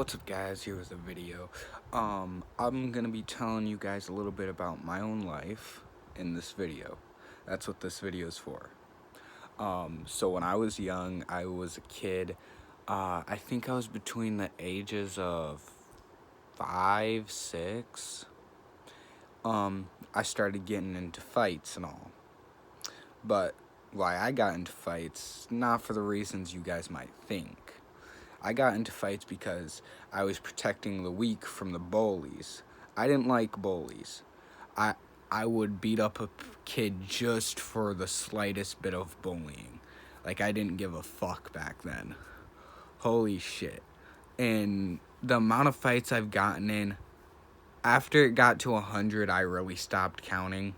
What's up guys, here's a video. I'm gonna be telling you guys a little bit about my own life in this video. That's what this video is for. So when I was young, I was a kid. I think I was between the ages of 5, 6. I started getting into fights and all. But why I got into fights, not for the reasons you guys might think. I got into fights because I was protecting the weak from the bullies. I didn't like bullies. I I would beat up a kid just for the slightest bit of bullying. Like I didn't give a fuck back then. Holy shit. And the amount of fights I've gotten in, after it got to 100, I really stopped counting.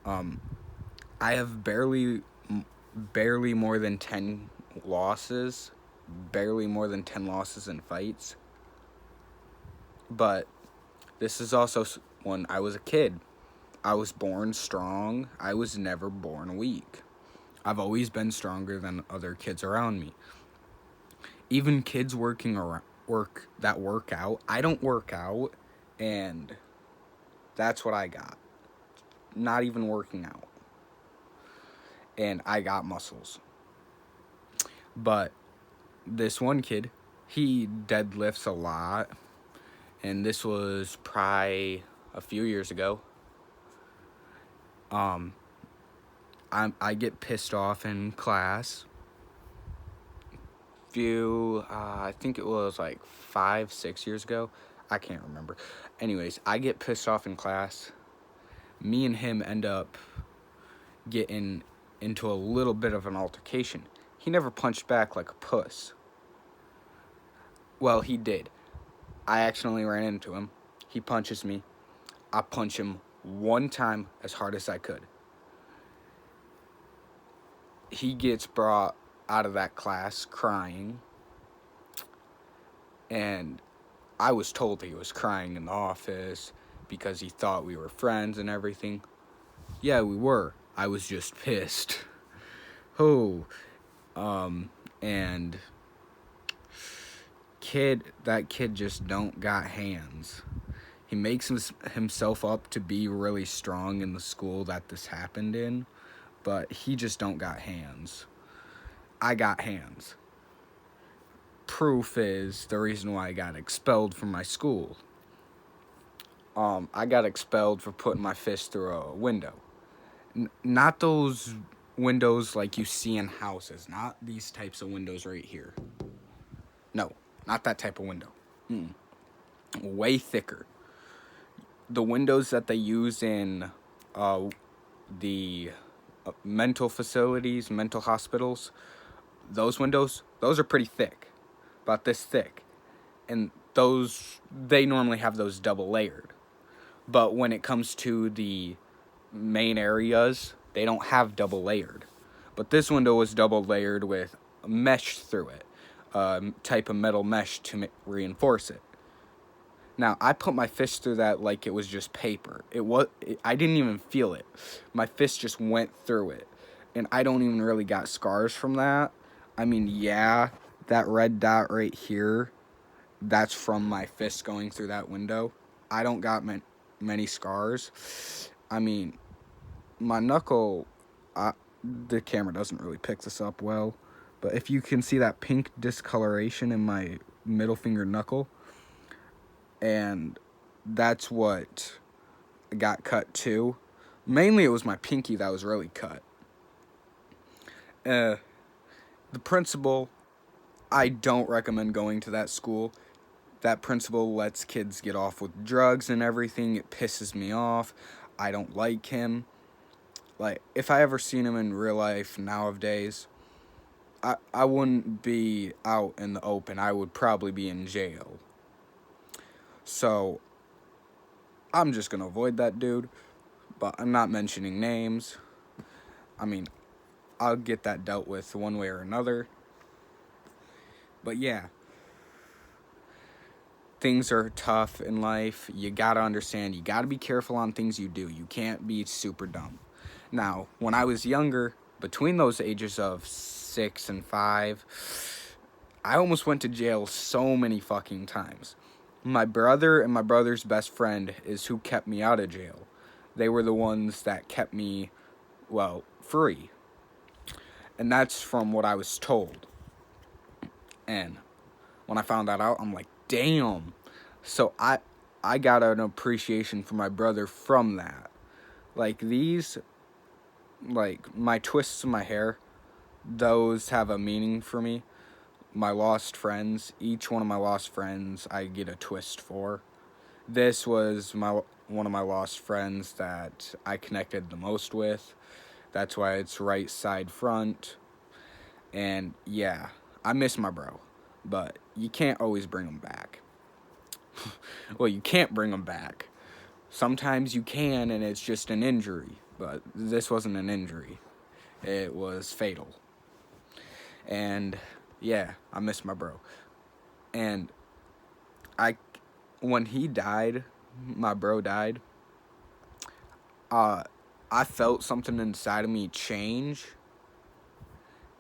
I have barely more than 10 losses, barely more than 10 losses in fights. But this is also when I was a kid. I was born strong. I was never born weak. I've always been stronger than other kids around me. Even kids work out. I don't work out, and that's what I got. Not even working out. And I got muscles. But this one kid, he deadlifts a lot, and this was probably a few years ago. I get pissed off in class. I think it was like 5, 6 years ago. I can't remember. Anyways, I get pissed off in class. Me and him end up getting into a little bit of an altercation. He never punched back like a puss. Well, he did. I accidentally ran into him. He punches me. I punch him one time as hard as I could. He gets brought out of that class crying. And I was told he was crying in the office because he thought we were friends and everything. Yeah, we were. I was just pissed. Oh, and that kid just don't got hands. He makes himself up to be really strong in the school that this happened in, but he just don't got hands. I got hands. Proof is the reason why I got expelled from my school. I got expelled for putting my fist through a window. Not those windows like you see in houses. Not these types of windows right here. No, not that type of window. Way thicker. The windows that they use in the mental facilities, mental hospitals, those windows, those are pretty thick. About this thick. And they normally have those double layered. But when it comes to the main areas, they don't have double layered. But this window was double layered with mesh through it, type of metal mesh to reinforce it. Now, I put my fist through that like it was just paper. I didn't even feel it. My fist just went through it. And I don't even really got scars from that. I mean, yeah, that red dot right here, that's from my fist going through that window. I don't got many scars. I mean, my knuckle, the camera doesn't really pick this up well, but if you can see that pink discoloration in my middle finger knuckle, and that's what got cut too. Mainly it was my pinky that was really cut. The principal, I don't recommend going to that school. That principal lets kids get off with drugs and everything. It pisses me off. I don't like him. Like, if I ever seen him in real life nowadays, I wouldn't be out in the open. I would probably be in jail. So, I'm just going to avoid that dude. But I'm not mentioning names. I mean, I'll get that dealt with one way or another. But yeah. Things are tough in life. You gotta understand. You gotta be careful on things you do. You can't be super dumb. Now, when I was younger, between those ages of 6 and 5, I almost went to jail so many fucking times. My brother and my brother's best friend is who kept me out of jail. They were the ones that kept me, well, free. And that's from what I was told. And when I found that out, I'm like, damn. So I got an appreciation for my brother from that. Like these, like my twists in my hair, those have a meaning for me. My lost friends, each one of my lost friends, I get a twist for. This was one of my lost friends that I connected the most with. That's why it's right side front. And yeah, I miss my bro, but you can't always bring him back. Well, you can't bring him back. Sometimes you can, and it's just an injury, but this wasn't an injury. It was fatal. And yeah, I miss my bro. And I, when he died, my bro died, I felt something inside of me change.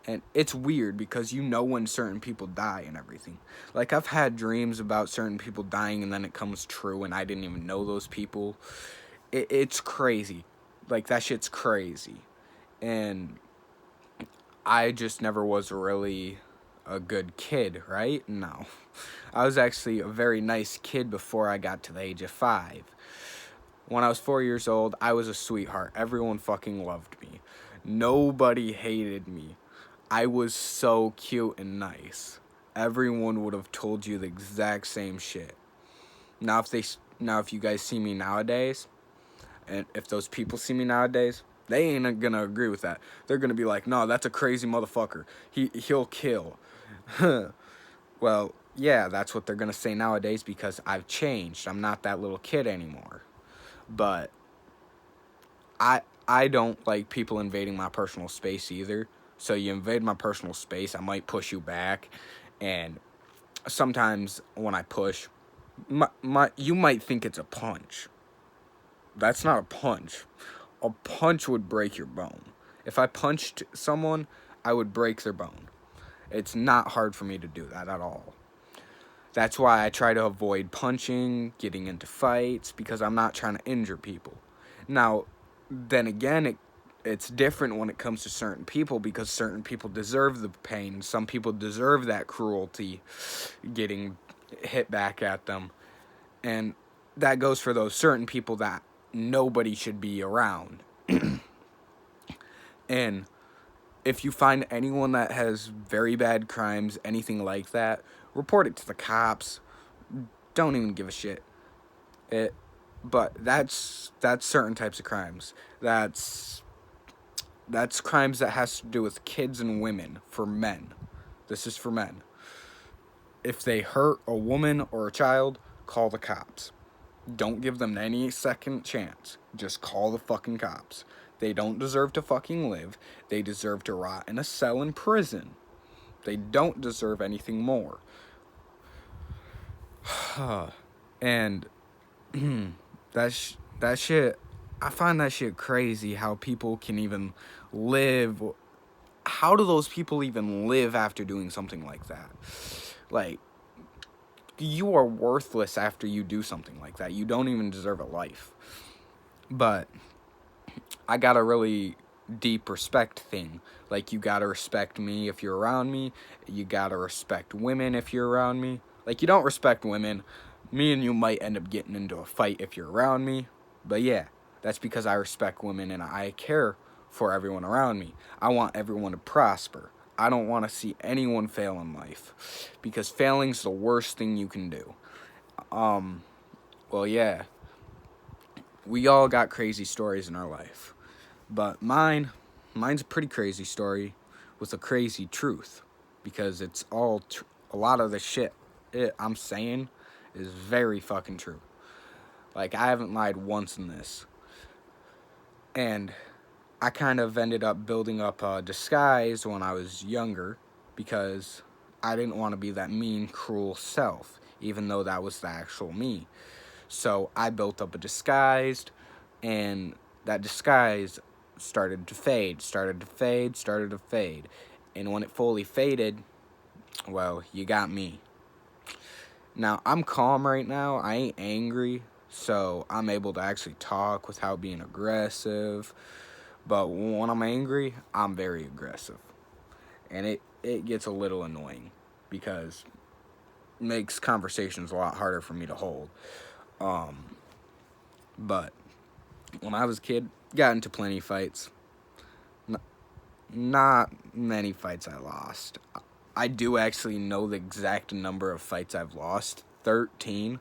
And it's weird because you know when certain people die and everything. Like, I've had dreams about certain people dying and then it comes true and I didn't even know those people. It's crazy. Like, that shit's crazy. And I just never was really a good kid, right? No. I was actually a very nice kid before I got to the age of 5. When I was 4 years old, I was a sweetheart. Everyone fucking loved me. Nobody hated me. I was so cute and nice. Everyone would have told you the exact same shit. Now if you guys see me nowadays, and if those people see me nowadays, they ain't gonna agree with that. They're gonna be like, "No, that's a crazy motherfucker. He'll kill." Well, yeah, that's what they're gonna say nowadays because I've changed. I'm not that little kid anymore. But I don't like people invading my personal space either. So you invade my personal space, I might push you back, and sometimes when I push, you might think it's a punch. That's not a punch. A punch would break your bone. If I punched someone, I would break their bone. It's not hard for me to do that at all. That's why I try to avoid punching, getting into fights, because I'm not trying to injure people. Now, then again, it's different when it comes to certain people because certain people deserve the pain. Some people deserve that cruelty getting hit back at them. And that goes for those certain people that nobody should be around. And if you find anyone that has very bad crimes, anything like that, report it to the cops. Don't even give a shit. But that's certain types of crimes. That's crimes that has to do with kids and women for men. This is for men. If they hurt a woman or a child, call the cops. Don't give them any second chance. Just call the fucking cops. They don't deserve to fucking live. They deserve to rot in a cell in prison. They don't deserve anything more. And that shit, I find that shit crazy how people can even live. How do those people even live after doing something like that? Like, you are worthless after you do something like that. You don't even deserve a life. But I got a really deep respect thing. Like, you gotta respect me if you're around me. You gotta respect women if you're around me. Like, you don't respect women, me and you might end up getting into a fight if you're around me. But yeah, that's because I respect women and I care for everyone around me. I want everyone to prosper. I don't want to see anyone fail in life because failing's the worst thing you can do. Well, yeah, we all got crazy stories in our life, but mine's a pretty crazy story with a crazy truth because it's all a lot of the shit I'm saying is very fucking true. Like, I haven't lied once in this. And I kind of ended up building up a disguise when I was younger because I didn't want to be that mean, cruel self, even though that was the actual me. So I built up a disguise, and that disguise started to fade. And when it fully faded, Well, you got me. Now, I'm calm right now. I ain't angry, so I'm able to actually talk without being aggressive. But when I'm angry, I'm very aggressive. And it gets a little annoying because it makes conversations a lot harder for me to hold. But when I was a kid, got into plenty of fights. Not many fights I lost. I do actually know the exact number of fights I've lost, 13.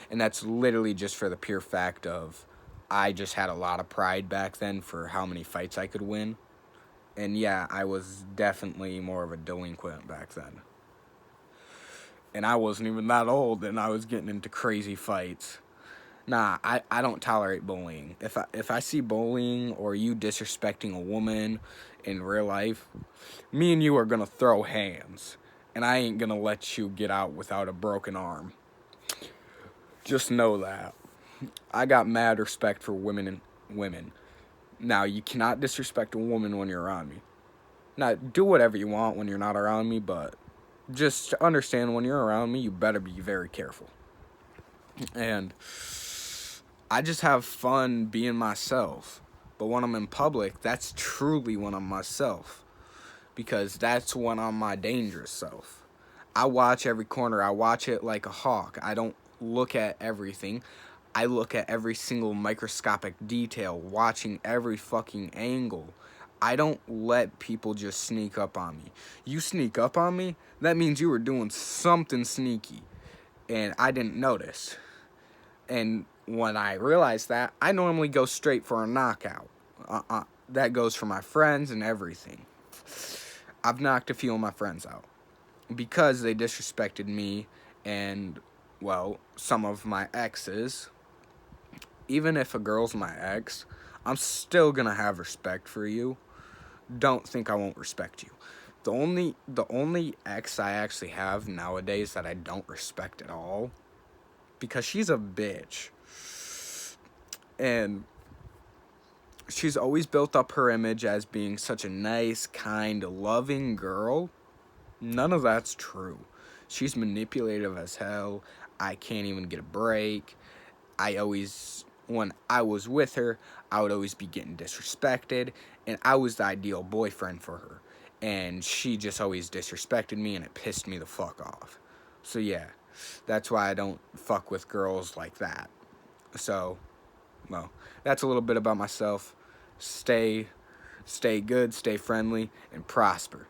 And that's literally just for the pure fact of I just had a lot of pride back then for how many fights I could win. And yeah, I was definitely more of a delinquent back then. And I wasn't even that old, and I was getting into crazy fights. Nah, I don't tolerate bullying. If I see bullying or you disrespecting a woman in real life, me and you are gonna throw hands, and I ain't gonna let you get out without a broken arm. Just know that. I got mad respect for women. Now, you cannot disrespect a woman when you're around me. Now, do whatever you want when you're not around me, but just understand when you're around me, you better be very careful. And I just have fun being myself. But when I'm in public, that's truly when I'm myself. Because that's when I'm my dangerous self. I watch every corner. I watch it like a hawk. I don't look at everything. I look at every single microscopic detail, watching every fucking angle. I don't let people just sneak up on me. You sneak up on me, that means you were doing something sneaky, and I didn't notice. And when I realize that, I normally go straight for a knockout. That goes for my friends and everything. I've knocked a few of my friends out because they disrespected me and, well, some of my exes. Even if a girl's my ex, I'm still gonna have respect for you. Don't think I won't respect you. The only ex I actually have nowadays that I don't respect at all, because she's a bitch. And she's always built up her image as being such a nice, kind, loving girl. None of that's true. She's manipulative as hell. I can't even get a break. When I was with her, I would always be getting disrespected, and I was the ideal boyfriend for her. And she just always disrespected me, and it pissed me the fuck off. So yeah, that's why I don't fuck with girls like that. So, well, that's a little bit about myself. Stay good, stay friendly, and prosper.